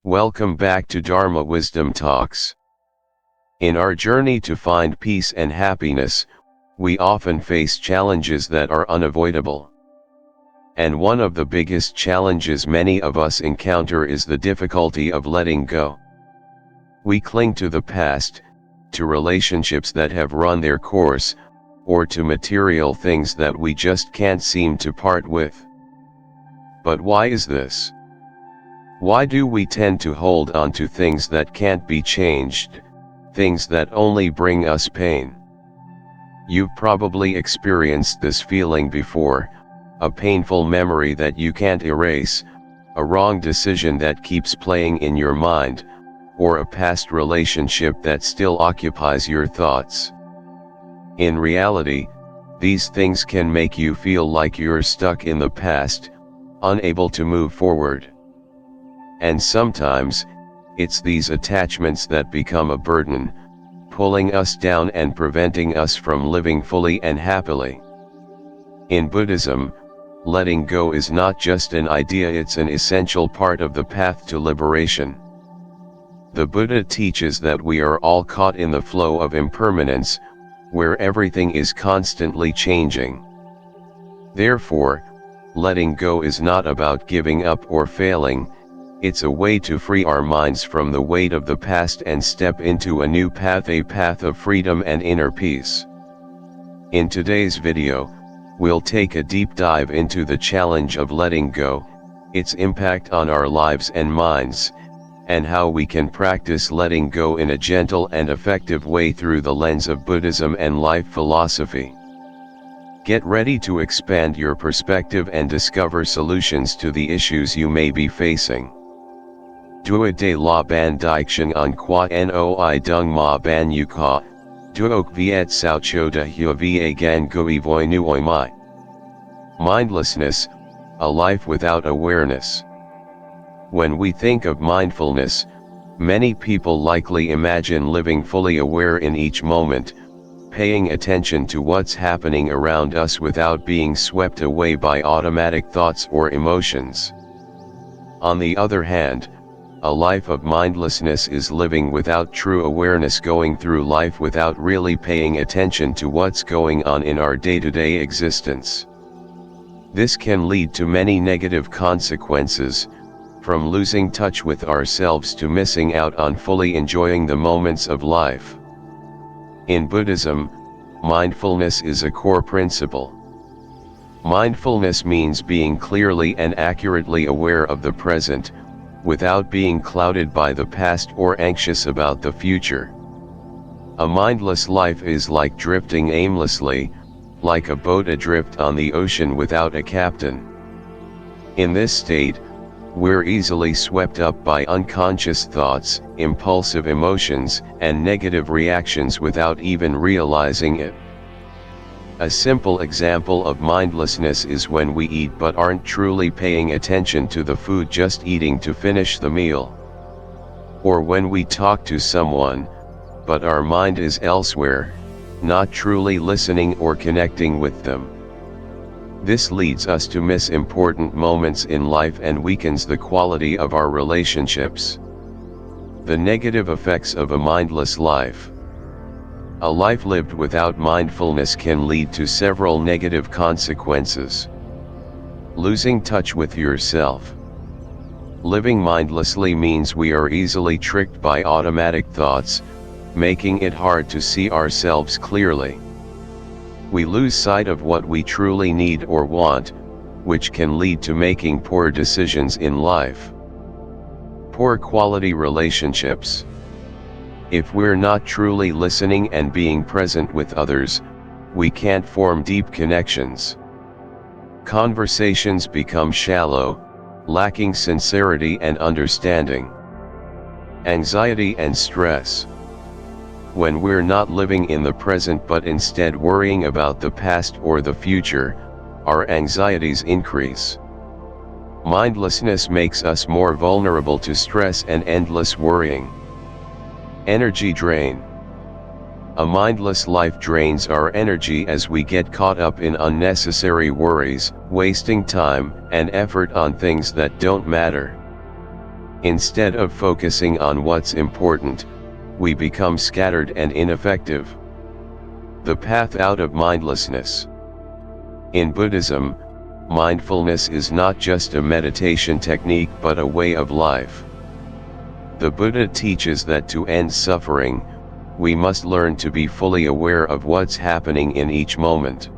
Welcome back to Dharma Wisdom Talks. In our journey to find peace and happiness, we often face challenges that are unavoidable. And one of the biggest challenges many of us encounter is the difficulty of letting go. We cling to the past, to relationships that have run their course, or to material things that we just can't seem to part with. But why is this? Why do we tend to hold on to things that can't be changed, things that only bring us pain? You've probably experienced this feeling before, a painful memory that you can't erase, a wrong decision that keeps playing in your mind, or a past relationship that still occupies your thoughts. In reality, these things can make you feel like you're stuck in the past, unable to move forward. And sometimes, it's these attachments that become a burden, pulling us down and preventing us from living fully and happily. In Buddhism, letting go is not just an idea, it's an essential part of the path to liberation. The Buddha teaches that we are all caught in the flow of impermanence, where everything is constantly changing. Therefore, letting go is not about giving up or failing. It's a way to free our minds from the weight of the past and step into a new path, a path of freedom and inner peace. In today's video, we'll take a deep dive into the challenge of letting go, its impact on our lives and minds, and how we can practice letting go in a gentle and effective way through the lens of Buddhism and life philosophy. Get ready to expand your perspective and discover solutions to the issues you may be facing. Dua de la ban diction en qua noi dung ma ban yu ka, duok viet sao cho da hua va gan goi voi nuoi mai. Mindlessness, a life without awareness. When we think of mindfulness, many people likely imagine living fully aware in each moment, paying attention to what's happening around us without being swept away by automatic thoughts or emotions. On the other hand, a life of mindlessness is living without true awareness, going through life without really paying attention to what's going on in our day-to-day existence. This can lead to many negative consequences, from losing touch with ourselves to missing out on fully enjoying the moments of life. In Buddhism, mindfulness is a core principle. Mindfulness means being clearly and accurately aware of the present, without being clouded by the past or anxious about the future. A mindless life is like drifting aimlessly, like a boat adrift on the ocean without a captain. In this state, we're easily swept up by unconscious thoughts, impulsive emotions, and negative reactions without even realizing it. A simple example of mindlessness is when we eat but aren't truly paying attention to the food, just eating to finish the meal. Or when we talk to someone, but our mind is elsewhere, not truly listening or connecting with them. This leads us to miss important moments in life and weakens the quality of our relationships. The negative effects of a mindless life. A life lived without mindfulness can lead to several negative consequences. Losing touch with yourself. Living mindlessly means we are easily tricked by automatic thoughts, making it hard to see ourselves clearly. We lose sight of what we truly need or want, which can lead to making poor decisions in life. Poor quality relationships. If we're not truly listening and being present with others, we can't form deep connections. Conversations become shallow, lacking sincerity and understanding. Anxiety and stress. When we're not living in the present but instead worrying about the past or the future, our anxieties increase. Mindlessness makes us more vulnerable to stress and endless worrying. Energy drain. A mindless life drains our energy as we get caught up in unnecessary worries, wasting time and effort on things that don't matter. Instead of focusing on what's important, we become scattered and ineffective. The path out of mindlessness. In Buddhism, mindfulness is not just a meditation technique but a way of life. The Buddha teaches that to end suffering, we must learn to be fully aware of what's happening in each moment.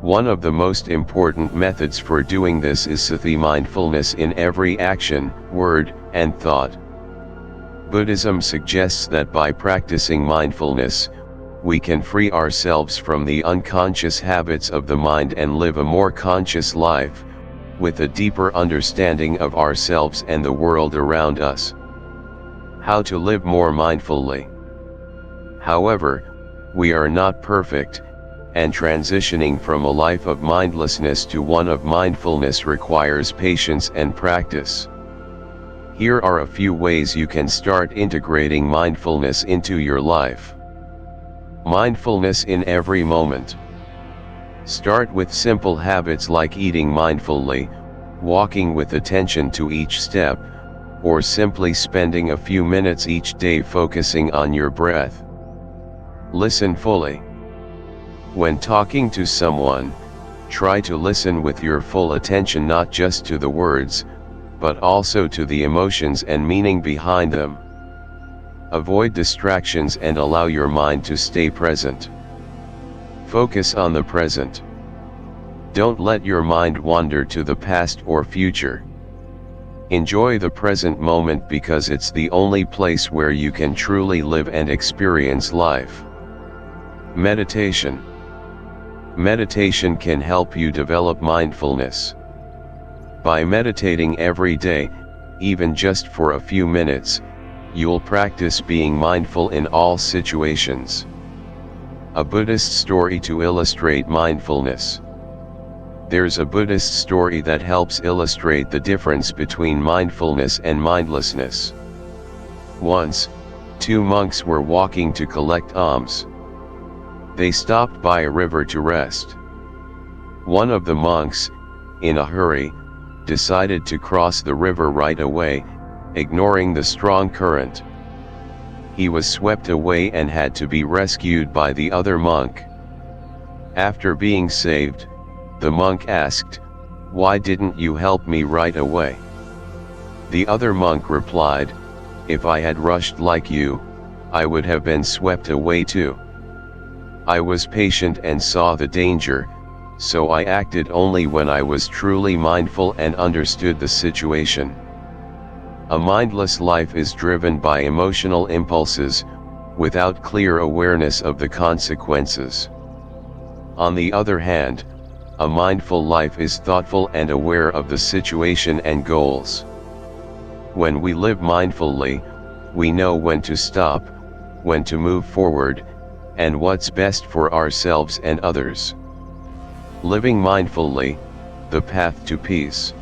One of the most important methods for doing this is sati mindfulness in every action, word, and thought. Buddhism suggests that by practicing mindfulness, we can free ourselves from the unconscious habits of the mind and live a more conscious life, with a deeper understanding of ourselves and the world around us. How to live more mindfully. However, we are not perfect, and transitioning from a life of mindlessness to one of mindfulness requires patience and practice. Here are a few ways you can start integrating mindfulness into your life. Mindfulness in every moment. Start with simple habits like eating mindfully, walking with attention to each step, or simply spending a few minutes each day focusing on your breath. Listen fully. When talking to someone, try to listen with your full attention, not just to the words, but also to the emotions and meaning behind them. Avoid distractions and allow your mind to stay present. Focus on the present. Don't let your mind wander to the past or future. Enjoy the present moment because it's the only place where you can truly live and experience life. Meditation. Meditation can help you develop mindfulness. By meditating every day, even just for a few minutes, you'll practice being mindful in all situations. A Buddhist story to illustrate mindfulness. There's a Buddhist story that helps illustrate the difference between mindfulness and mindlessness. Once, two monks were walking to collect alms. They stopped by a river to rest. One of the monks, in a hurry, decided to cross the river right away, ignoring the strong current. He was swept away and had to be rescued by the other monk. After being saved, the monk asked, "Why didn't you help me right away?" The other monk replied, "If I had rushed like you, I would have been swept away too. I was patient and saw the danger, so I acted only when I was truly mindful and understood the situation." A mindless life is driven by emotional impulses, without clear awareness of the consequences. On the other hand, a mindful life is thoughtful and aware of the situation and goals. When we live mindfully, we know when to stop, when to move forward, and what's best for ourselves and others. Living mindfully, the path to peace.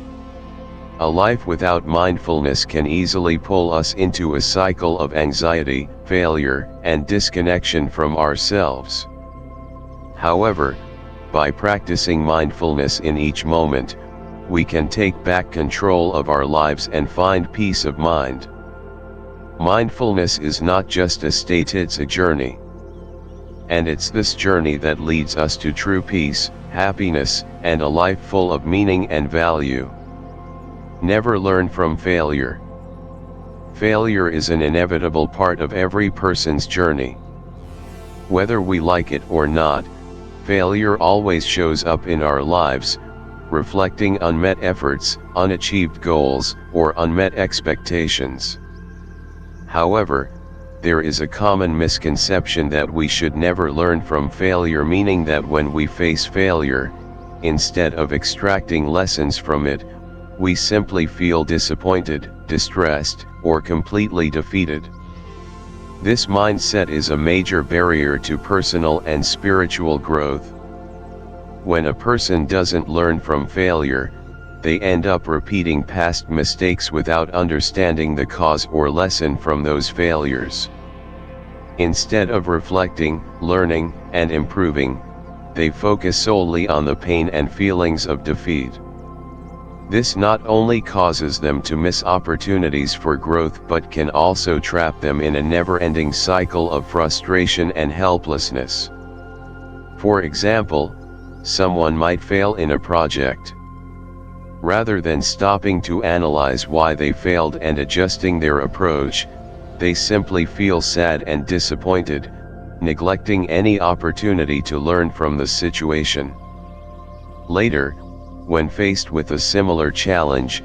A life without mindfulness can easily pull us into a cycle of anxiety, failure, and disconnection from ourselves. However, by practicing mindfulness in each moment, we can take back control of our lives and find peace of mind. Mindfulness is not just a state, it's a journey. And it's this journey that leads us to true peace, happiness, and a life full of meaning and value. Never learn from failure. Failure is an inevitable part of every person's journey. Whether we like it or not, failure always shows up in our lives, reflecting unmet efforts, unachieved goals, or unmet expectations. However, there is a common misconception that we should never learn from failure, meaning that when we face failure, instead of extracting lessons from it, we simply feel disappointed, distressed, or completely defeated. This mindset is a major barrier to personal and spiritual growth. When a person doesn't learn from failure, they end up repeating past mistakes without understanding the cause or lesson from those failures. Instead of reflecting, learning, and improving, they focus solely on the pain and feelings of defeat. This not only causes them to miss opportunities for growth but can also trap them in a never-ending cycle of frustration and helplessness. For example, someone might fail in a project. Rather than stopping to analyze why they failed and adjusting their approach, they simply feel sad and disappointed, neglecting any opportunity to learn from the situation. Later, when faced with a similar challenge,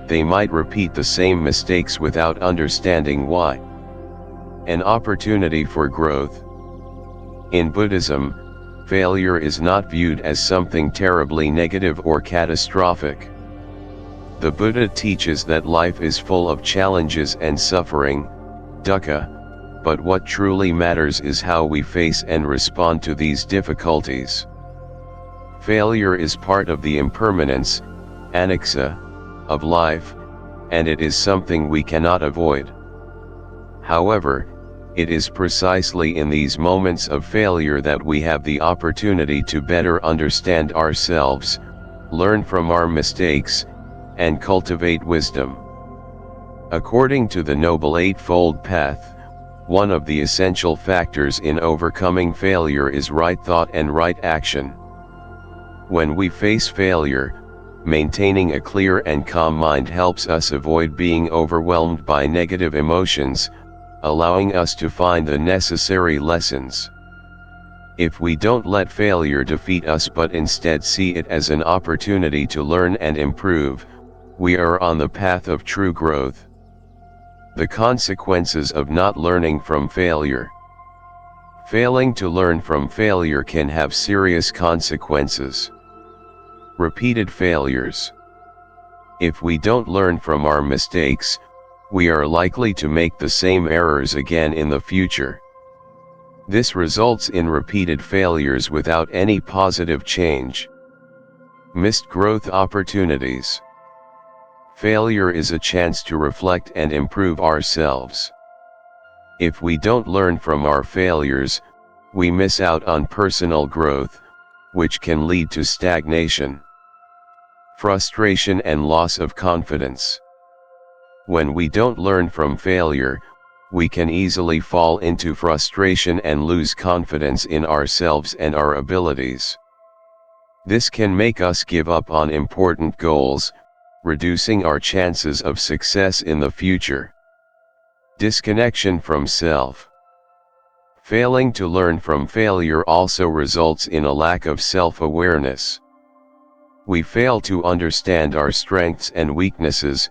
they might repeat the same mistakes without understanding why. An opportunity for growth. In Buddhism, failure is not viewed as something terribly negative or catastrophic. The Buddha teaches that life is full of challenges and suffering, dukkha, but what truly matters is how we face and respond to these difficulties. Failure is part of the impermanence, anicca, of life, and it is something we cannot avoid. However, it is precisely in these moments of failure that we have the opportunity to better understand ourselves, learn from our mistakes, and cultivate wisdom. According to the Noble Eightfold Path, one of the essential factors in overcoming failure is right thought and right action. When we face failure, maintaining a clear and calm mind helps us avoid being overwhelmed by negative emotions, allowing us to find the necessary lessons. If we don't let failure defeat us but instead see it as an opportunity to learn and improve, we are on the path of true growth. The consequences of not learning from failure. Failing to learn from failure can have serious consequences. Repeated failures. If we don't learn from our mistakes, we are likely to make the same errors again in the future. This results in repeated failures without any positive change. Missed growth opportunities. Failure is a chance to reflect and improve ourselves. If we don't learn from our failures, we miss out on personal growth, which can lead to stagnation, frustration, and loss of confidence. When we don't learn from failure, we can easily fall into frustration and lose confidence in ourselves and our abilities. This can make us give up on important goals, reducing our chances of success in the future. Disconnection from self. Failing to learn from failure also results in a lack of self-awareness. We fail to understand our strengths and weaknesses,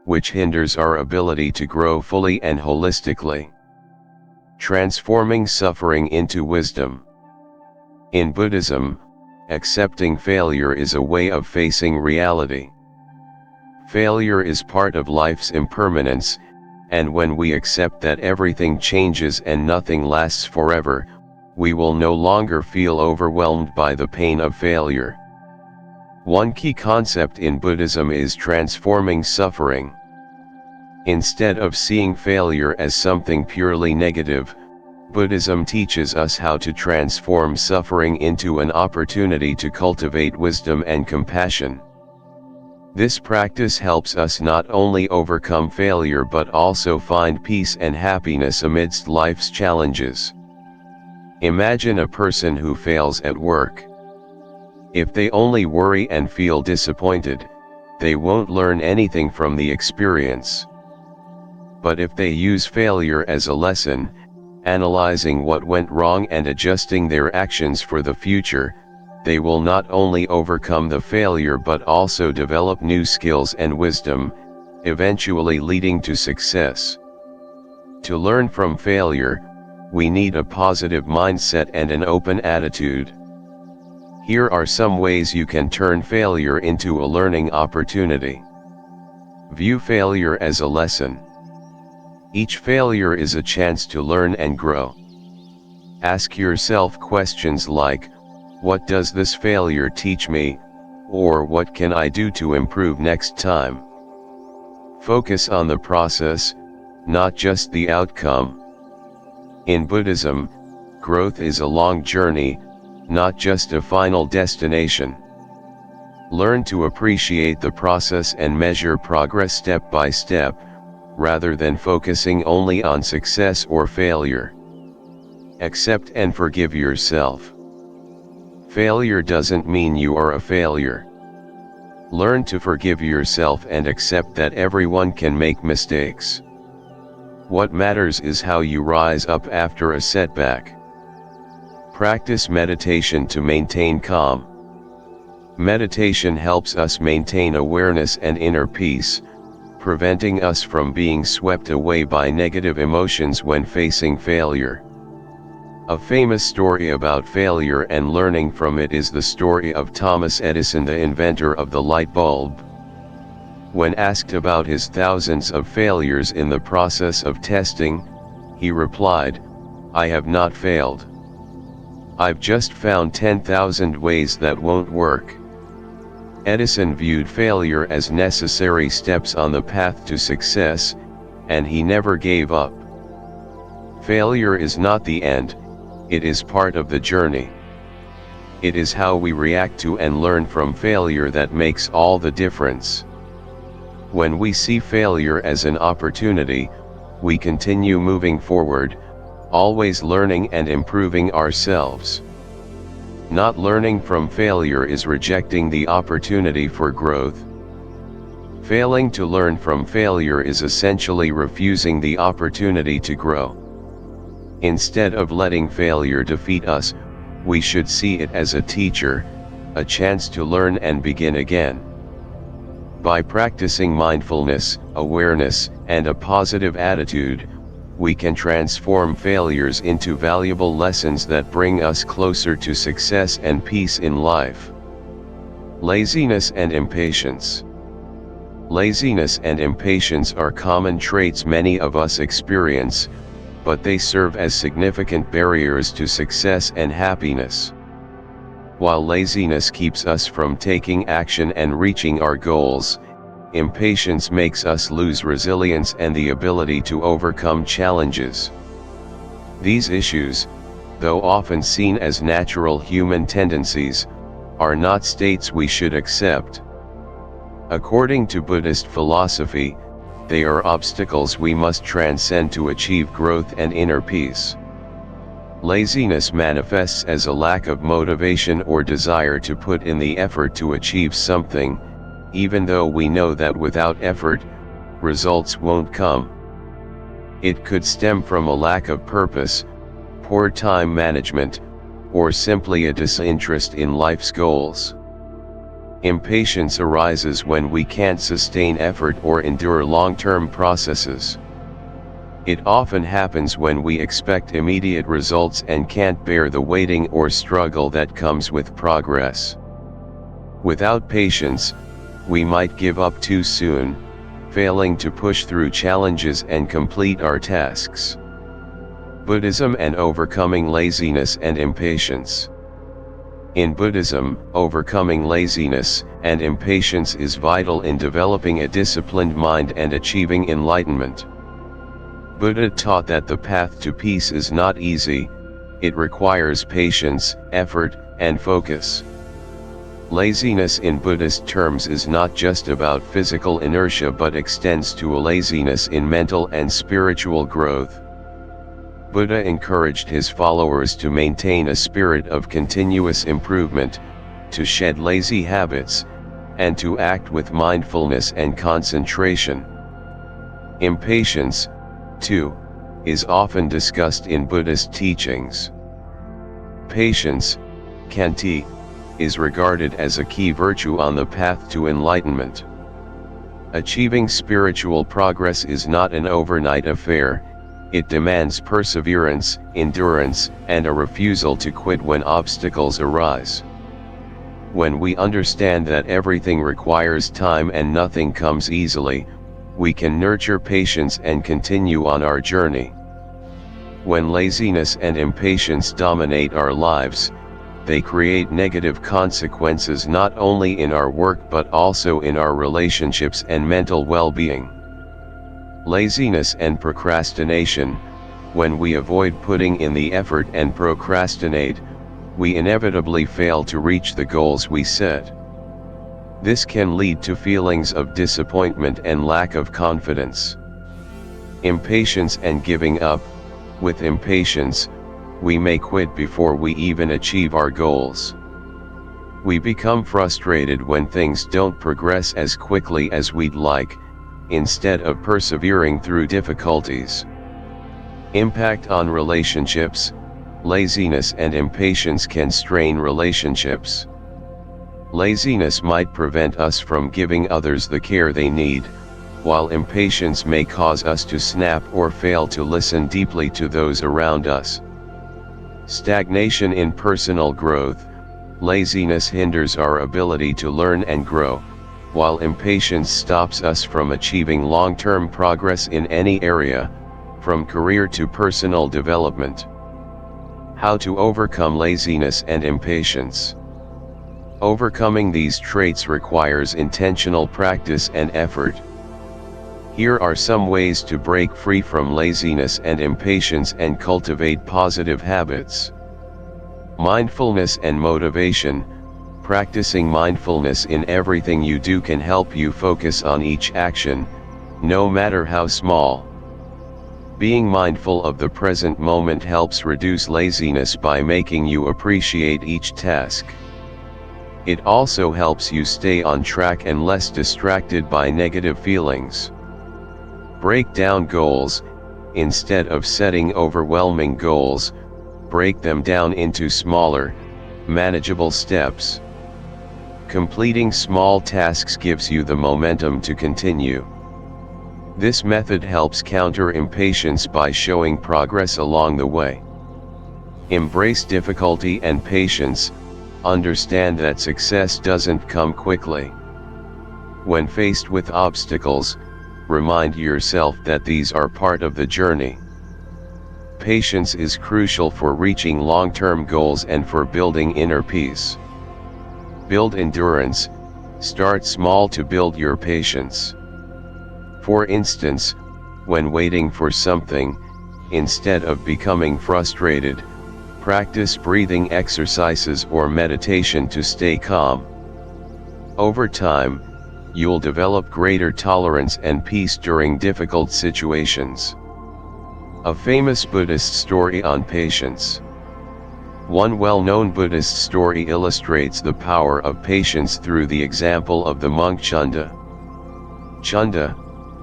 which hinders our ability to grow fully and holistically. Transforming suffering into wisdom. In Buddhism, accepting failure is a way of facing reality. Failure is part of life's impermanence, and when we accept that everything changes and nothing lasts forever, we will no longer feel overwhelmed by the pain of failure. One key concept in Buddhism is transforming suffering. Instead of seeing failure as something purely negative, Buddhism teaches us how to transform suffering into an opportunity to cultivate wisdom and compassion. This practice helps us not only overcome failure but also find peace and happiness amidst life's challenges. Imagine a person who fails at work. If they only worry and feel disappointed, they won't learn anything from the experience. But if they use failure as a lesson, analyzing what went wrong and adjusting their actions for the future, they will not only overcome the failure but also develop new skills and wisdom, eventually leading to success. To learn from failure, we need a positive mindset and an open attitude. Here are some ways you can turn failure into a learning opportunity. View failure as a lesson. Each failure is a chance to learn and grow. Ask yourself questions like, what does this failure teach me, or what can I do to improve next time? Focus on the process, not just the outcome. In Buddhism, growth is a long journey, not just a final destination. Learn to appreciate the process and measure progress step by step, rather than focusing only on success or failure. Accept and forgive yourself. Failure doesn't mean you are a failure. Learn to forgive yourself and accept that everyone can make mistakes. What matters is how you rise up after a setback. Practice meditation to maintain calm. Meditation helps us maintain awareness and inner peace, preventing us from being swept away by negative emotions when facing failure. A famous story about failure and learning from it is the story of Thomas Edison, the inventor of the light bulb. When asked about his thousands of failures in the process of testing, he replied, "I have not failed. I've just found 10,000 ways that won't work." Edison viewed failure as necessary steps on the path to success, and he never gave up. Failure is not the end, it is part of the journey. It is how we react to and learn from failure that makes all the difference. When we see failure as an opportunity, we continue moving forward, always learning and improving ourselves. Not learning from failure is rejecting the opportunity for growth. Failing to learn from failure is essentially refusing the opportunity to grow. Instead of letting failure defeat us, we should see it as a teacher, a chance to learn and begin again. By practicing mindfulness, awareness, and a positive attitude, we can transform failures into valuable lessons that bring us closer to success and peace in life. Laziness and impatience. Laziness and impatience are common traits many of us experience, but they serve as significant barriers to success and happiness. While laziness keeps us from taking action and reaching our goals, impatience makes us lose resilience and the ability to overcome challenges. These issues, though often seen as natural human tendencies, are not states we should accept. According to Buddhist philosophy, they are obstacles we must transcend to achieve growth and inner peace. Laziness manifests as a lack of motivation or desire to put in the effort to achieve something, even though we know that without effort, results won't come. It could stem from a lack of purpose, poor time management, or simply a disinterest in life's goals. Impatience arises when we can't sustain effort or endure long-term processes. It often happens when we expect immediate results and can't bear the waiting or struggle that comes with progress. Without patience, we might give up too soon, failing to push through challenges and complete our tasks. Buddhism and overcoming laziness and impatience. In Buddhism, overcoming laziness and impatience is vital in developing a disciplined mind and achieving enlightenment. Buddha taught that the path to peace is not easy, it requires patience, effort, and focus. Laziness in Buddhist terms is not just about physical inertia but extends to a laziness in mental and spiritual growth. Buddha encouraged his followers to maintain a spirit of continuous improvement, to shed lazy habits, and to act with mindfulness and concentration. Impatience, too, is often discussed in Buddhist teachings. Patience, khanti, is regarded as a key virtue on the path to enlightenment. Achieving spiritual progress is not an overnight affair, it demands perseverance, endurance, and a refusal to quit when obstacles arise. When we understand that everything requires time and nothing comes easily, we can nurture patience and continue on our journey. When laziness and impatience dominate our lives, they create negative consequences not only in our work but also in our relationships and mental well-being. Laziness and procrastination. When we avoid putting in the effort and procrastinate, we inevitably fail to reach the goals we set. This can lead to feelings of disappointment and lack of confidence. Impatience and giving up. With impatience, we may quit before we even achieve our goals. We become frustrated when things don't progress as quickly as we'd like, instead of persevering through difficulties. Impact on relationships. Laziness and impatience can strain relationships. Laziness might prevent us from giving others the care they need, while impatience may cause us to snap or fail to listen deeply to those around us. Stagnation in personal growth. Laziness hinders our ability to learn and grow, while impatience stops us from achieving long-term progress in any area, from career to personal development. How to overcome laziness and impatience. Overcoming these traits requires intentional practice and effort. Here are some ways to break free from laziness and impatience and cultivate positive habits. Mindfulness and motivation. Practicing mindfulness in everything you do can help you focus on each action, no matter how small. Being mindful of the present moment helps reduce laziness by making you appreciate each task. It also helps you stay on track and less distracted by negative feelings. Break down goals. Instead of setting overwhelming goals, break them down into smaller, manageable steps. Completing small tasks gives you the momentum to continue. This method helps counter impatience by showing progress along the way. Embrace difficulty and patience. Understand that success doesn't come quickly. When faced with obstacles, remind yourself that these are part of the journey. Patience is crucial for reaching long-term goals and for building inner peace. Build endurance. Start small to build your patience. For instance, when waiting for something, instead of becoming frustrated, practice breathing exercises or meditation to stay calm. Over time, you'll develop greater tolerance and peace during difficult situations. A famous Buddhist story on patience. One well-known Buddhist story illustrates the power of patience through the example of the monk Chunda. Chunda,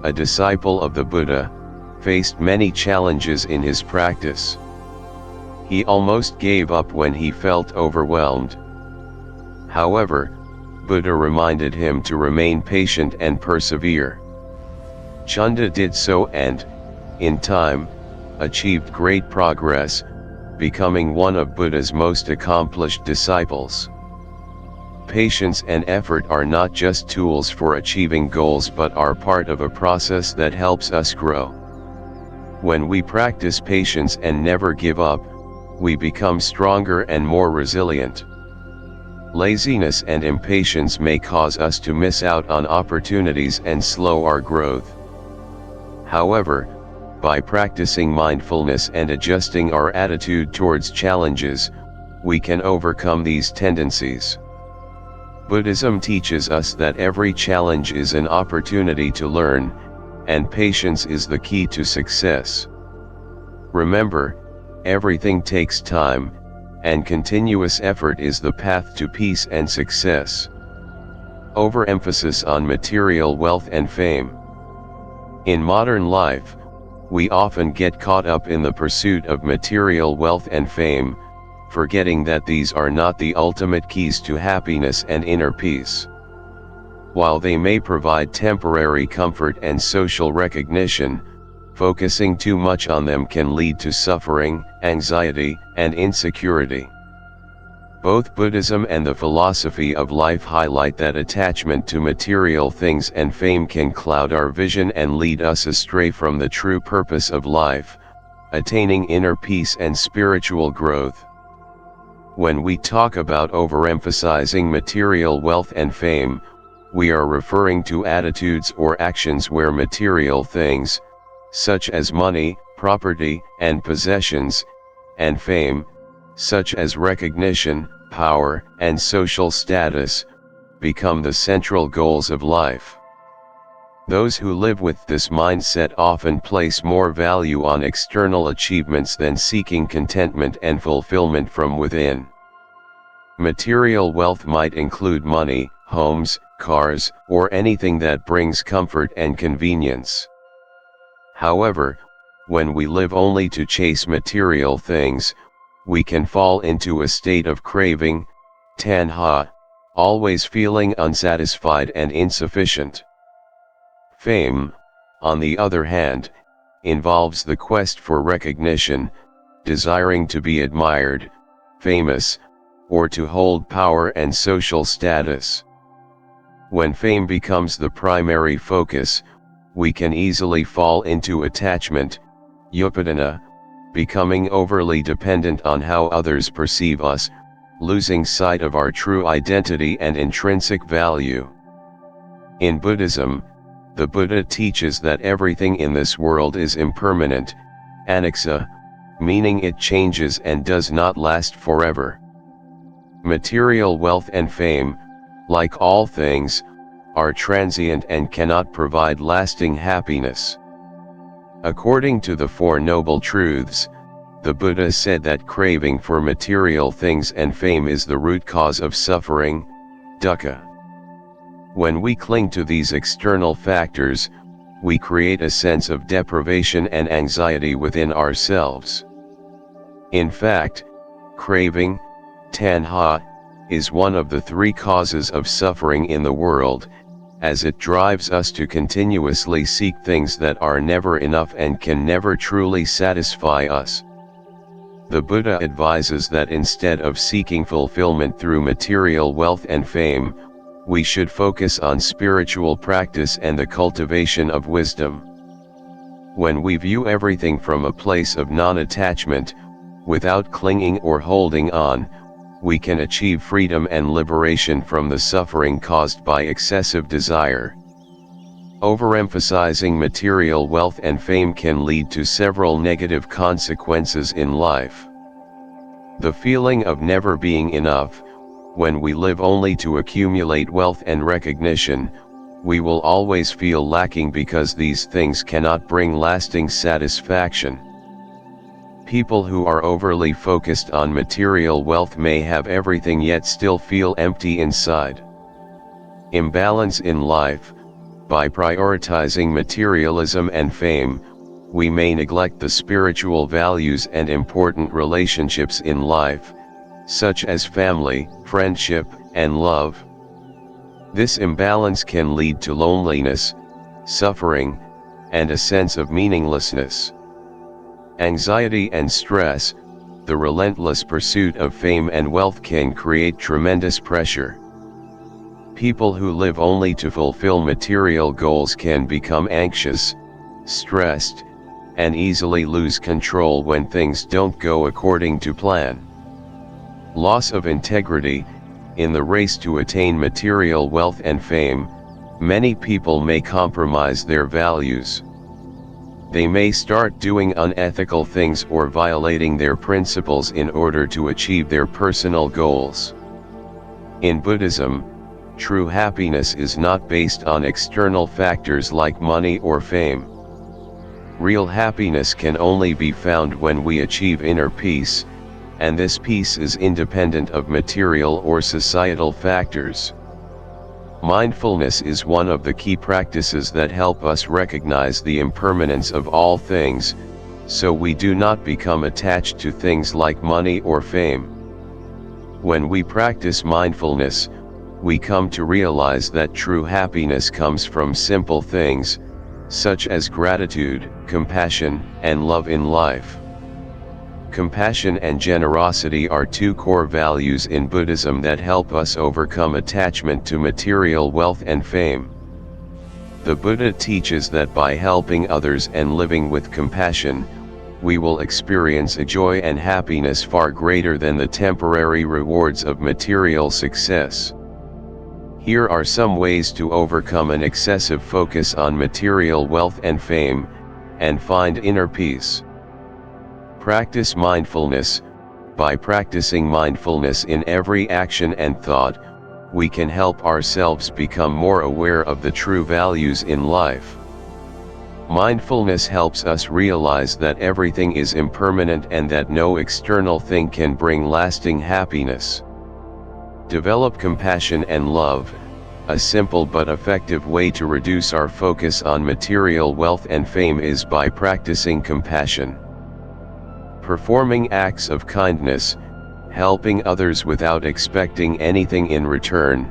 a disciple of the Buddha, faced many challenges in his practice. He almost gave up when he felt overwhelmed. However, Buddha reminded him to remain patient and persevere. Chunda did so and, in time, achieved great progress, becoming one of Buddha's most accomplished disciples. Patience and effort are not just tools for achieving goals but are part of a process that helps us grow. When we practice patience and never give up, we become stronger and more resilient. Laziness and impatience may cause us to miss out on opportunities and slow our growth. However, by practicing mindfulness and adjusting our attitude towards challenges, we can overcome these tendencies. Buddhism teaches us that every challenge is an opportunity to learn, and patience is the key to success. Remember, everything takes time, and continuous effort is the path to peace and success. Overemphasis on material wealth and fame. In modern life, we often get caught up in the pursuit of material wealth and fame, forgetting that these are not the ultimate keys to happiness and inner peace. While they may provide temporary comfort and social recognition, focusing too much on them can lead to suffering, anxiety, and insecurity. Both Buddhism and the philosophy of life highlight that attachment to material things and fame can cloud our vision and lead us astray from the true purpose of life, attaining inner peace and spiritual growth. When we talk about overemphasizing material wealth and fame, we are referring to attitudes or actions where material things, such as money, property, and possessions, and fame, such as recognition, power, and social status, become the central goals of life. Those who live with this mindset often place more value on external achievements than seeking contentment and fulfillment from within. Material wealth might include money, homes, cars, or anything that brings comfort and convenience. However, when we live only to chase material things, we can fall into a state of craving, tanha, always feeling unsatisfied and insufficient. Fame, on the other hand, involves the quest for recognition, desiring to be admired, famous, or to hold power and social status. When fame becomes the primary focus, we can easily fall into attachment, upadana, becoming overly dependent on how others perceive us, losing sight of our true identity and intrinsic value. In Buddhism, the Buddha teaches that everything in this world is impermanent, anicca, meaning it changes and does not last forever. Material wealth and fame, like all things, are transient and cannot provide lasting happiness. According to the Four Noble Truths, the Buddha said that craving for material things and fame is the root cause of suffering, dukkha. When we cling to these external factors, we create a sense of deprivation and anxiety within ourselves. In fact, craving, tanha, is one of the three causes of suffering in the world, as it drives us to continuously seek things that are never enough and can never truly satisfy us. The Buddha advises that instead of seeking fulfillment through material wealth and fame, we should focus on spiritual practice and the cultivation of wisdom. When we view everything from a place of non-attachment, without clinging or holding on, we can achieve freedom and liberation from the suffering caused by excessive desire. Overemphasizing material wealth and fame can lead to several negative consequences in life. The feeling of never being enough. When we live only to accumulate wealth and recognition, we will always feel lacking because these things cannot bring lasting satisfaction. People who are overly focused on material wealth may have everything yet still feel empty inside. Imbalance in life. By prioritizing materialism and fame, we may neglect the spiritual values and important relationships in life, such as family, friendship, and love. This imbalance can lead to loneliness, suffering, and a sense of meaninglessness. Anxiety and stress. The relentless pursuit of fame and wealth can create tremendous pressure. People who live only to fulfill material goals can become anxious, stressed, and easily lose control when things don't go according to plan. Loss of integrity. In the race to attain material wealth and fame, many people may compromise their values. They may start doing unethical things or violating their principles in order to achieve their personal goals. In Buddhism, true happiness is not based on external factors like money or fame. Real happiness can only be found when we achieve inner peace, and this peace is independent of material or societal factors. Mindfulness is one of the key practices that help us recognize the impermanence of all things, so we do not become attached to things like money or fame. When we practice mindfulness, we come to realize that true happiness comes from simple things, such as gratitude, compassion, and love in life. Compassion and generosity are two core values in Buddhism that help us overcome attachment to material wealth and fame. The Buddha teaches that by helping others and living with compassion, we will experience a joy and happiness far greater than the temporary rewards of material success. Here are some ways to overcome an excessive focus on material wealth and fame, and find inner peace. Practice mindfulness. By practicing mindfulness in every action and thought, we can help ourselves become more aware of the true values in life. Mindfulness helps us realize that everything is impermanent and that no external thing can bring lasting happiness. Develop compassion and love. A simple but effective way to reduce our focus on material wealth and fame is by practicing compassion. Performing acts of kindness, helping others without expecting anything in return,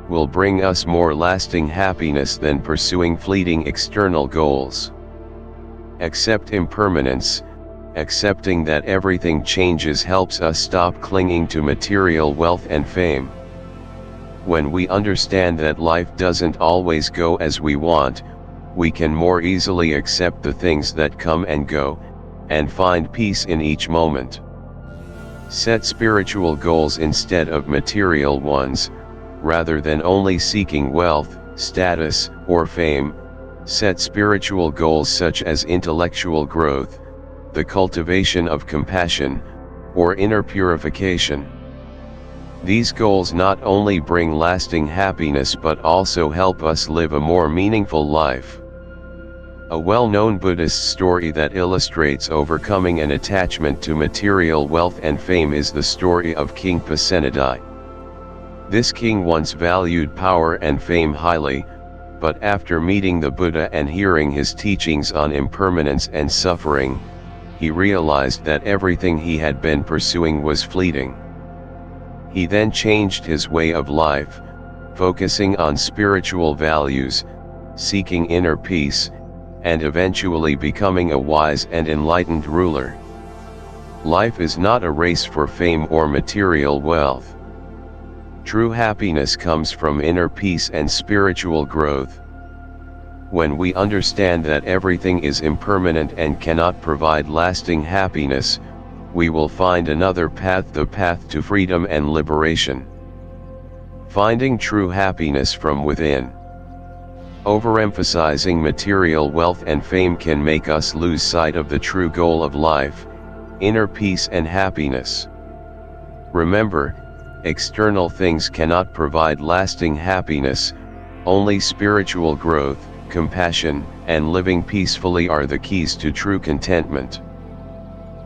will bring us more lasting happiness than pursuing fleeting external goals. Accept impermanence. Accepting that everything changes helps us stop clinging to material wealth and fame. When we understand that life doesn't always go as we want, we can more easily accept the things that come and go, and find peace in each moment. Set spiritual goals instead of material ones. Rather than only seeking wealth, status, or fame, set spiritual goals such as intellectual growth, the cultivation of compassion, or inner purification. These goals not only bring lasting happiness but also help us live a more meaningful life. A well-known Buddhist story that illustrates overcoming an attachment to material wealth and fame is the story of King Pasenadi. This king once valued power and fame highly, but after meeting the Buddha and hearing his teachings on impermanence and suffering, he realized that everything he had been pursuing was fleeting. He then changed his way of life, focusing on spiritual values, seeking inner peace, and eventually becoming a wise and enlightened ruler. Life is not a race for fame or material wealth. True happiness comes from inner peace and spiritual growth. When we understand that everything is impermanent and cannot provide lasting happiness, we will find another path, the path to freedom and liberation. Finding true happiness from within. Overemphasizing material wealth and fame can make us lose sight of the true goal of life, inner peace and happiness. Remember, external things cannot provide lasting happiness, only spiritual growth, compassion, and living peacefully are the keys to true contentment.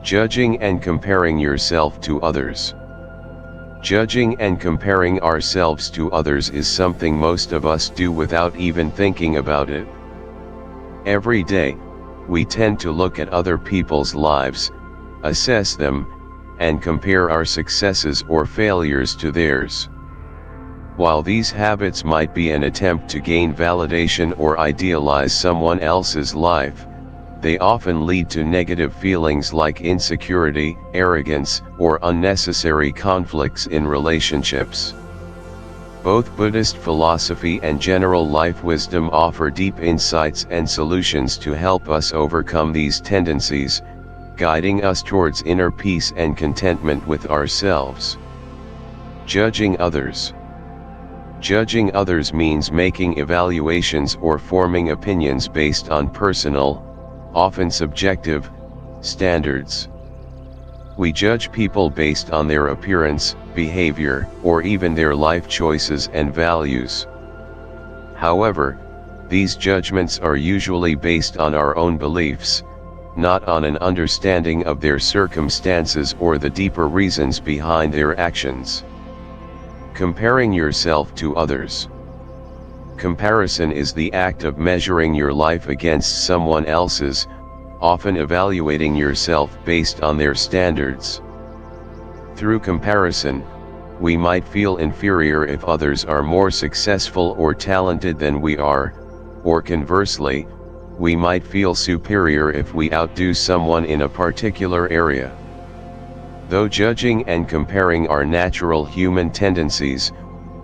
Judging and comparing yourself to others. Judging and comparing ourselves to others is something most of us do without even thinking about it. Every day, we tend to look at other people's lives, assess them, and compare our successes or failures to theirs. While these habits might be an attempt to gain validation or idealize someone else's life, they often lead to negative feelings like insecurity, arrogance, or unnecessary conflicts in relationships. Both Buddhist philosophy and general life wisdom offer deep insights and solutions to help us overcome these tendencies, guiding us towards inner peace and contentment with ourselves. Judging others. Judging others means making evaluations or forming opinions based on personal, often subjective, standards. We judge people based on their appearance, behavior, or even their life choices and values. However, these judgments are usually based on our own beliefs, not on an understanding of their circumstances or the deeper reasons behind their actions. Comparing yourself to others. Comparison is the act of measuring your life against someone else's, often evaluating yourself based on their standards. Through comparison, we might feel inferior if others are more successful or talented than we are, or conversely, we might feel superior if we outdo someone in a particular area. Though judging and comparing are natural human tendencies,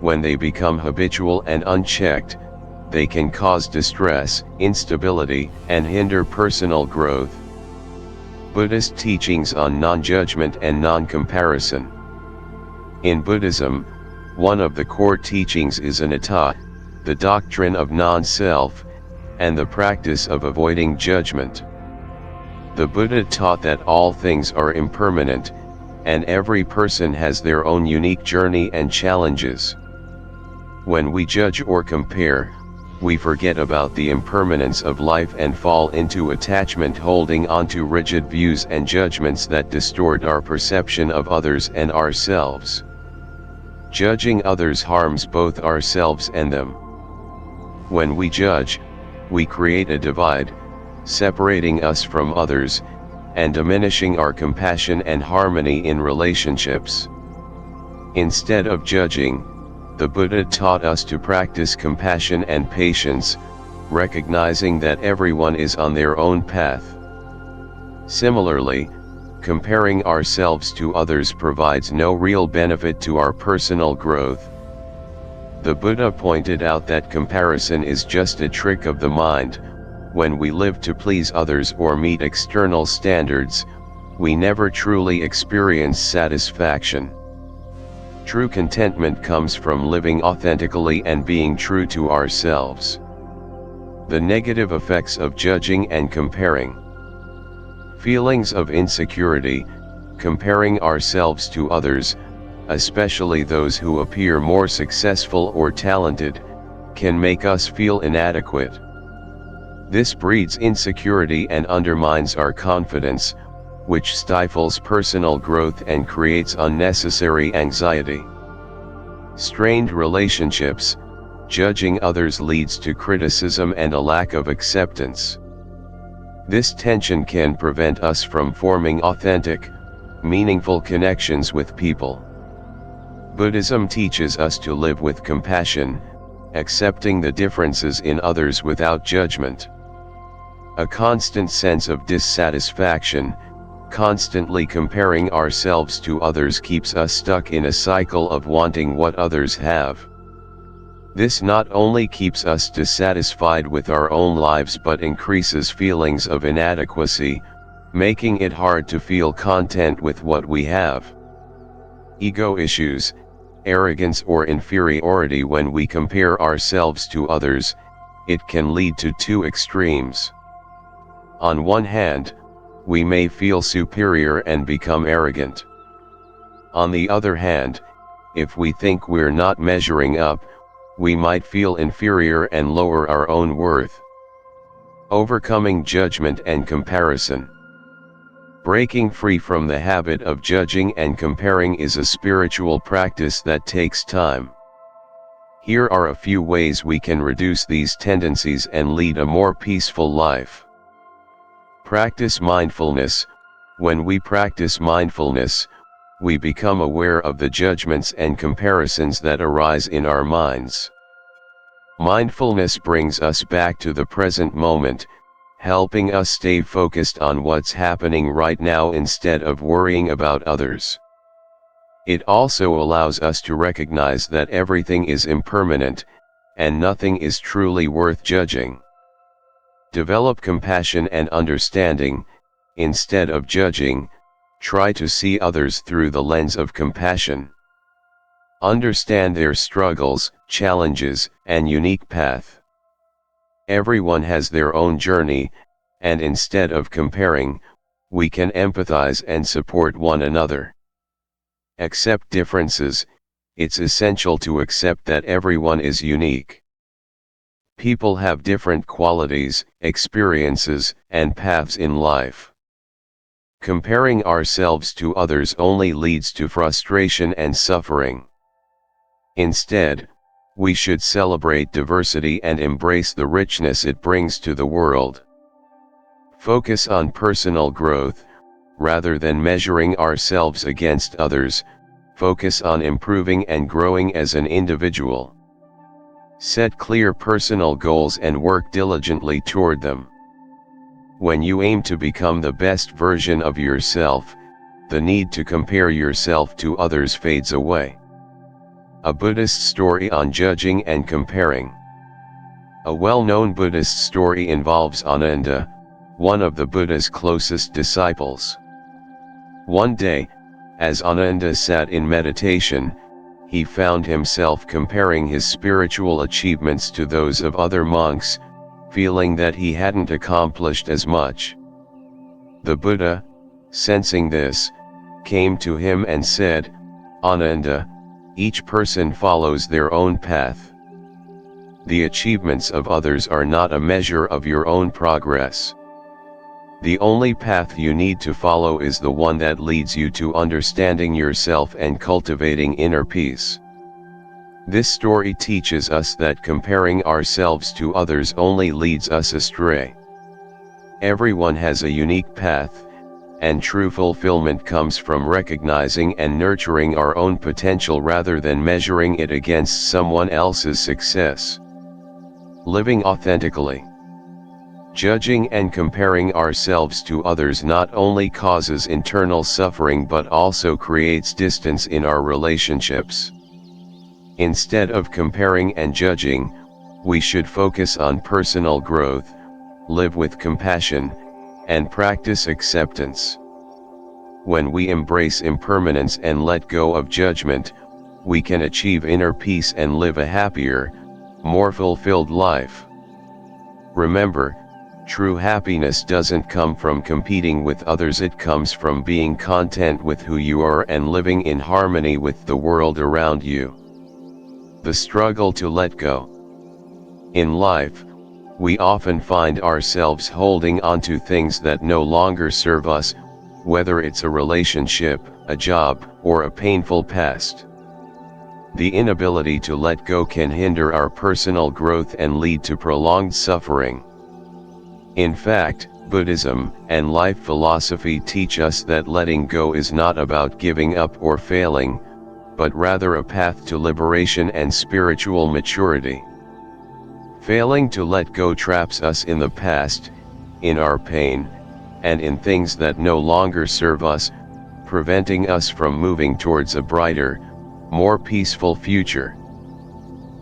when they become habitual and unchecked, they can cause distress, instability, and hinder personal growth. Buddhist teachings on non-judgment and non-comparison. In Buddhism, one of the core teachings is anatta, the doctrine of non-self, and the practice of avoiding judgment. The Buddha taught that all things are impermanent, and every person has their own unique journey and challenges. When we judge or compare, we forget about the impermanence of life and fall into attachment, holding onto rigid views and judgments that distort our perception of others and ourselves. Judging others harms both ourselves and them. When we judge, we create a divide, separating us from others, and diminishing our compassion and harmony in relationships. Instead of judging, the Buddha taught us to practice compassion and patience, recognizing that everyone is on their own path. Similarly, comparing ourselves to others provides no real benefit to our personal growth. The Buddha pointed out that comparison is just a trick of the mind. When we live to please others or meet external standards, we never truly experience satisfaction. True contentment comes from living authentically and being true to ourselves. The negative effects of judging and comparing. Feelings of insecurity, comparing ourselves to others, especially those who appear more successful or talented, can make us feel inadequate. This breeds insecurity and undermines our confidence, which stifles personal growth and creates unnecessary anxiety. Strained relationships, judging others leads to criticism and a lack of acceptance. This tension can prevent us from forming authentic, meaningful connections with people. Buddhism teaches us to live with compassion, accepting the differences in others without judgment. A constant sense of dissatisfaction, constantly comparing ourselves to others, keeps us stuck in a cycle of wanting what others have. This not only keeps us dissatisfied with our own lives but increases feelings of inadequacy, making it hard to feel content with what we have. Ego issues, arrogance or inferiority. When we compare ourselves to others, it can lead to two extremes. On one hand, we may feel superior and become arrogant. On the other hand, if we think we're not measuring up, we might feel inferior and lower our own worth. Overcoming judgment and comparison. Breaking free from the habit of judging and comparing is a spiritual practice that takes time. Here are a few ways we can reduce these tendencies and lead a more peaceful life. Practice mindfulness. When we practice mindfulness, we become aware of the judgments and comparisons that arise in our minds. Mindfulness brings us back to the present moment, helping us stay focused on what's happening right now instead of worrying about others. It also allows us to recognize that everything is impermanent, and nothing is truly worth judging. Develop compassion and understanding. Instead of judging, try to see others through the lens of compassion. Understand their struggles, challenges, and unique path. Everyone has their own journey, and instead of comparing, we can empathize and support one another. Accept differences. It's essential to accept that everyone is unique. People have different qualities, experiences, and paths in life. Comparing ourselves to others only leads to frustration and suffering. Instead, we should celebrate diversity and embrace the richness it brings to the world. Focus on personal growth, rather than measuring ourselves against others. Focus on improving and growing as an individual. Set clear personal goals and work diligently toward them. When you aim to become the best version of yourself, the need to compare yourself to others fades away. A Buddhist story on judging and comparing. A well-known Buddhist story involves Ananda, one of the Buddha's closest disciples. One day, as Ananda sat in meditation, he found himself comparing his spiritual achievements to those of other monks, feeling that he hadn't accomplished as much. The Buddha, sensing this, came to him and said, "Ananda, each person follows their own path. The achievements of others are not a measure of your own progress. The only path you need to follow is the one that leads you to understanding yourself and cultivating inner peace. This story teaches us that comparing ourselves to others only leads us astray. Everyone has a unique path, and true fulfillment comes from recognizing and nurturing our own potential rather than measuring it against someone else's success. Living authentically. Judging and comparing ourselves to others not only causes internal suffering but also creates distance in our relationships. Instead of comparing and judging, we should focus on personal growth, live with compassion, and practice acceptance. When we embrace impermanence and let go of judgment, we can achieve inner peace and live a happier, more fulfilled life. Remember, true happiness doesn't come from competing with others, it comes from being content with who you are and living in harmony with the world around you. The struggle to let go. In life, we often find ourselves holding on to things that no longer serve us, whether it's a relationship, a job, or a painful past. The inability to let go can hinder our personal growth and lead to prolonged suffering. In fact, Buddhism and life philosophy teach us that letting go is not about giving up or failing, but rather a path to liberation and spiritual maturity. Failing to let go traps us in the past, in our pain, and in things that no longer serve us, preventing us from moving towards a brighter, more peaceful future.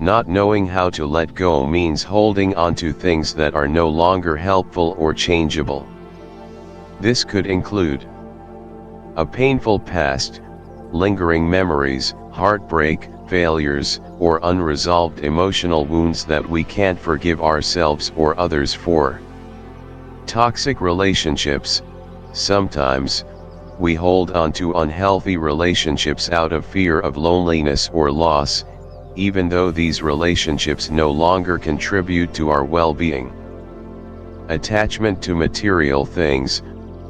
Not knowing how to let go means holding on to things that are no longer helpful or changeable. This could include a painful past, lingering memories, heartbreak, failures, or unresolved emotional wounds that we can't forgive ourselves or others for. Toxic relationships. Sometimes, we hold on to unhealthy relationships out of fear of loneliness or loss, even though these relationships no longer contribute to our well-being. Attachment to material things.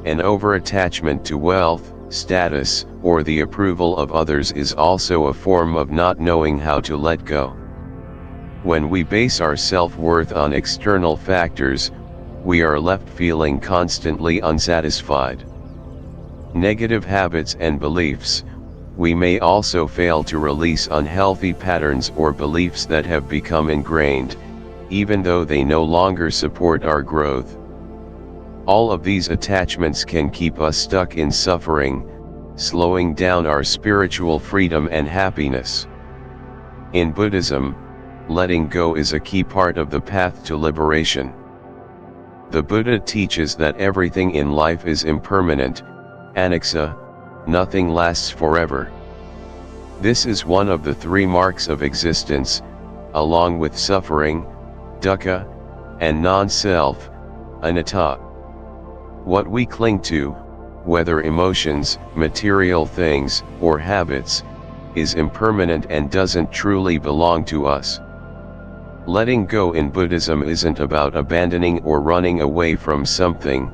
An over-attachment to wealth, status, or the approval of others is also a form of not knowing how to let go. When we base our self-worth on external factors, we are left feeling constantly unsatisfied. Negative habits and beliefs. We may also fail to release unhealthy patterns or beliefs that have become ingrained, even though they no longer support our growth. All of these attachments can keep us stuck in suffering, slowing down our spiritual freedom and happiness. In Buddhism, letting go is a key part of the path to liberation. The Buddha teaches that everything in life is impermanent, anicca, nothing lasts forever. This is one of the three marks of existence, along with suffering, dukkha, and non-self, anatta. What we cling to, whether emotions, material things, or habits, is impermanent and doesn't truly belong to us. Letting go in Buddhism isn't about abandoning or running away from something,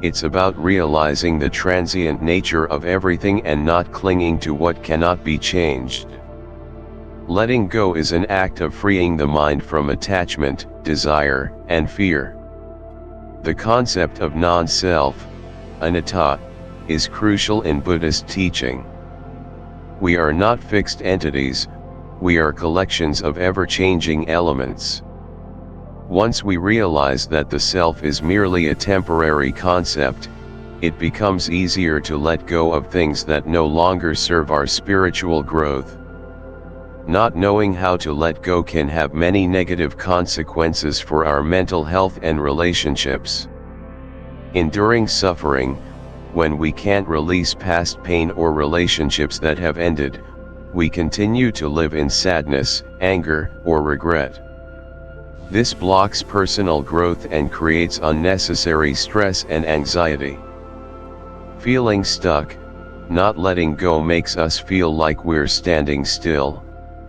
it's about realizing the transient nature of everything and not clinging to what cannot be changed. Letting go is an act of freeing the mind from attachment, desire, and fear. The concept of non-self, anatta, is crucial in Buddhist teaching. We are not fixed entities, we are collections of ever-changing elements. Once we realize that the self is merely a temporary concept, it becomes easier to let go of things that no longer serve our spiritual growth. Not knowing how to let go can have many negative consequences for our mental health and relationships. Enduring suffering. When we can't release past pain or relationships that have ended, we continue to live in sadness, anger, or regret. This blocks personal growth and creates unnecessary stress and anxiety. Feeling stuck, not letting go makes us feel like we're standing still,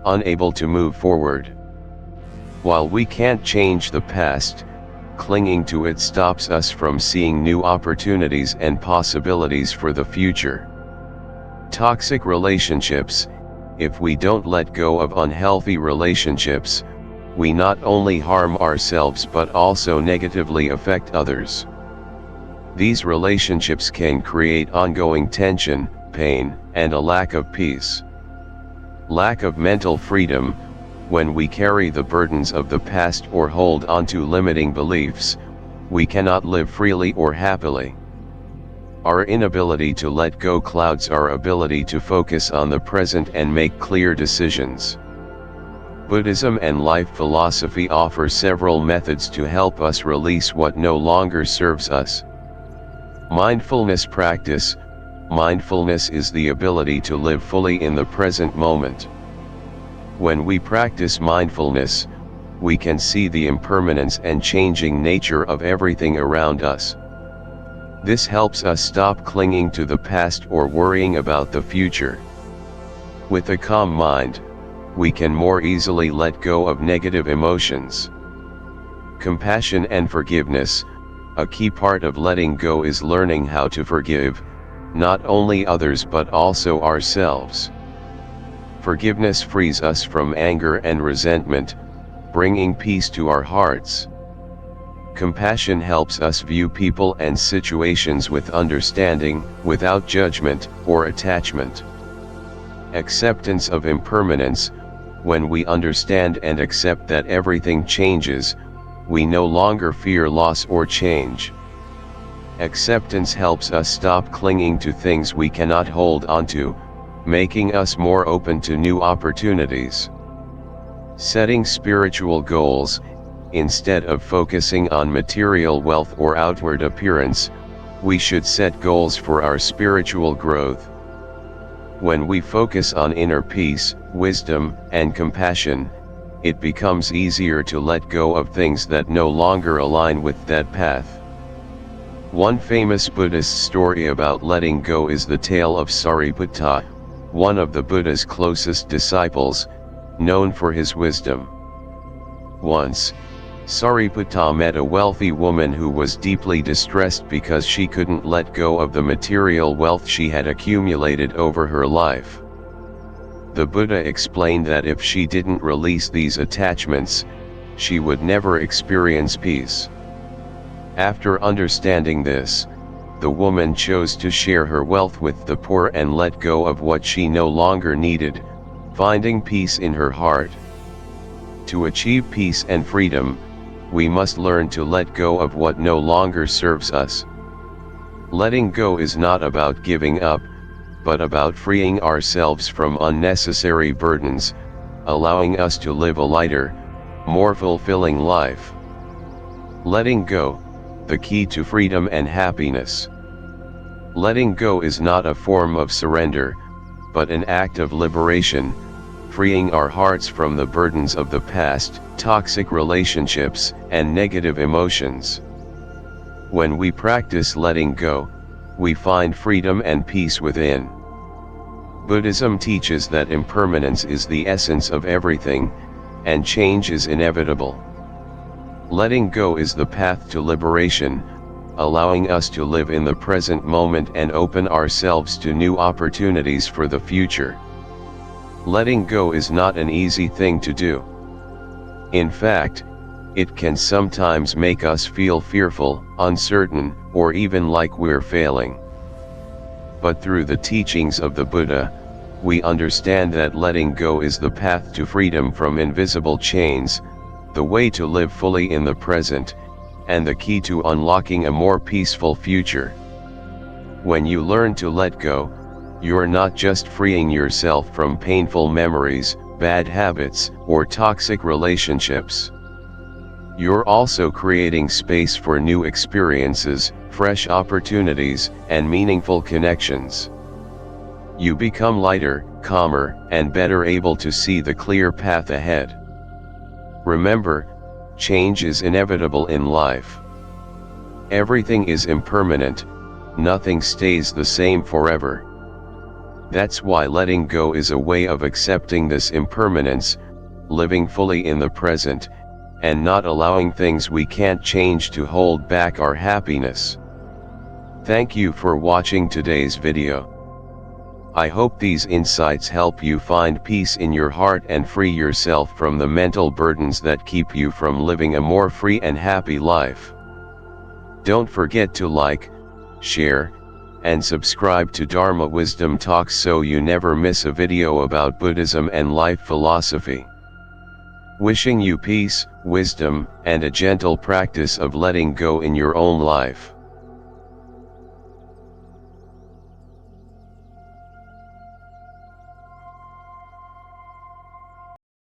unable to move forward. While we can't change the past, clinging to it stops us from seeing new opportunities and possibilities for the future. Toxic relationships. If we don't let go of unhealthy relationships, we not only harm ourselves but also negatively affect others. These relationships can create ongoing tension, pain, and a lack of peace. Lack of mental freedom. When we carry the burdens of the past or hold onto limiting beliefs, we cannot live freely or happily. Our inability to let go clouds our ability to focus on the present and make clear decisions. Buddhism and life philosophy offer several methods to help us release what no longer serves us. Mindfulness practice. Mindfulness is the ability to live fully in the present moment. When we practice mindfulness, we can see the impermanence and changing nature of everything around us. This helps us stop clinging to the past or worrying about the future. With a calm mind, we can more easily let go of negative emotions. Compassion and forgiveness. A key part of letting go is learning how to forgive, not only others but also ourselves. Forgiveness frees us from anger and resentment, bringing peace to our hearts. Compassion helps us view people and situations with understanding, without judgment or attachment. Acceptance of impermanence. When we understand and accept that everything changes, we no longer fear loss or change. Acceptance helps us stop clinging to things we cannot hold onto, making us more open to new opportunities. Setting spiritual goals. Instead of focusing on material wealth or outward appearance, we should set goals for our spiritual growth. When we focus on inner peace, wisdom, and compassion, it becomes easier to let go of things that no longer align with that path. One famous Buddhist story about letting go is the tale of Sariputta, one of the Buddha's closest disciples, known for his wisdom. Once, Sariputta met a wealthy woman who was deeply distressed because she couldn't let go of the material wealth she had accumulated over her life. The Buddha explained that if she didn't release these attachments, she would never experience peace. After understanding this, the woman chose to share her wealth with the poor and let go of what she no longer needed, finding peace in her heart. To achieve peace and freedom, we must learn to let go of what no longer serves us. Letting go is not about giving up, but about freeing ourselves from unnecessary burdens, allowing us to live a lighter, more fulfilling life. Letting go, the key to freedom and happiness. Letting go is not a form of surrender, but an act of liberation, freeing our hearts from the burdens of the past, toxic relationships, and negative emotions. When we practice letting go, we find freedom and peace within. Buddhism teaches that impermanence is the essence of everything, and change is inevitable. Letting go is the path to liberation, allowing us to live in the present moment and open ourselves to new opportunities for the future. Letting go is not an easy thing to do. In fact, it can sometimes make us feel fearful, uncertain, or even like we're failing. But through the teachings of the Buddha, we understand that letting go is the path to freedom from invisible chains, the way to live fully in the present, and the key to unlocking a more peaceful future. When you learn to let go, you're not just freeing yourself from painful memories, bad habits, or toxic relationships. You're also creating space for new experiences, fresh opportunities, and meaningful connections. You become lighter, calmer, and better able to see the clear path ahead. Remember, change is inevitable in life. Everything is impermanent, nothing stays the same forever. That's why letting go is a way of accepting this impermanence, living fully in the present, and not allowing things we can't change to hold back our happiness. Thank you for watching today's video. I hope these insights help you find peace in your heart and free yourself from the mental burdens that keep you from living a more free and happy life. Don't forget to like, share, and subscribe to Dharma Wisdom Talks so you never miss a video about Buddhism and life philosophy. Wishing you peace, wisdom, and a gentle practice of letting go in your own life.